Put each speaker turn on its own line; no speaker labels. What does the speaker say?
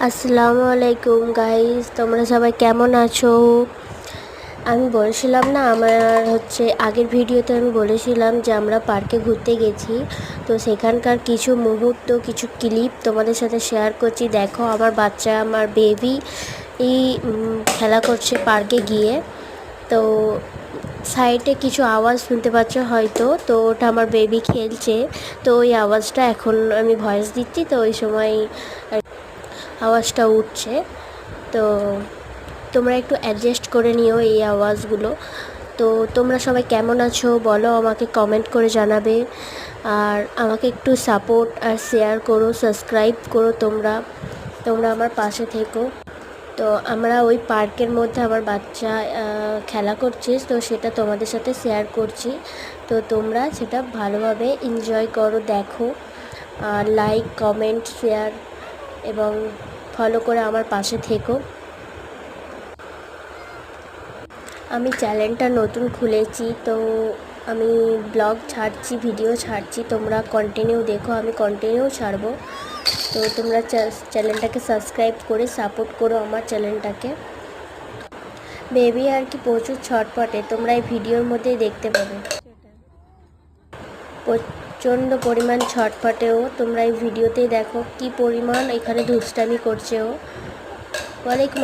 আসসালামু আলাইকুম গাইস, তোমরা সবাই কেমন আছো? আমি বলেছিলাম না, আমার আগের ভিডিওতে আমি বলেছিলাম যে আমরা পার্কে ঘুরতে গেছি। তো সেখানকার কিছু মুহূর্ত, কিছু ক্লিপ তোমাদের সাথে শেয়ার করছি। দেখো, আমার বাচ্চা, আমার বেবি খেলা করছে পার্কে গিয়ে। তো সাইডে কিছু আওয়াজ শুনতে পাচ্ছ হয়তো, তো ওটা আমার বেবি খেলছে। তো ওই আওয়াজটা এখন আমি ভয়েস দিচ্ছি, তো ওই সময় আওয়াজটা উঠছে। তো তোমরা একটু অ্যাডজাস্ট করে নিও এই আওয়াজগুলো। তো তোমরা সবাই কেমন আছো বলো, আমাকে কমেন্ট করে জানাবে। আর আমাকে একটু সাপোর্ট আর শেয়ার করো, সাবস্ক্রাইব করো। তোমরা তোমরা আমার পাশে থেকো। তো আমরা ওই পার্কের মধ্যে আমার বাচ্চা খেলা করছে, তো সেটা তোমাদের সাথে শেয়ার করছি। তো তোমরা সেটা ভালোভাবে এনজয় করো, দেখো। আর লাইক, কমেন্ট, শেয়ার এবং ফলো করে আমার পাশে থেকো। আমি চ্যানেলটা নতুন খুলেছি, তো আমি ব্লগ ছাড়ছি, ভিডিও ছাড়ছি। তোমরা কন্টিনিউ দেখো, আমি কন্টিনিউ ছাড়বো। তো তোমরা চ্যানেলটাকে সাবস্ক্রাইব করে সাপোর্ট করো আমার চ্যানেলটাকে। বেবি আর কি প্রচুর ছটফটে, তোমরা এই ভিডিওর মধ্যেই দেখতে পাবে। প্রচণ্ড পরিমাণ ছটফটে ও, তোমরা এই ভিডিওতেই দেখো কি পরিমাণ এখানে দুষ্টামি করছে ও। ওয়ালাইকুম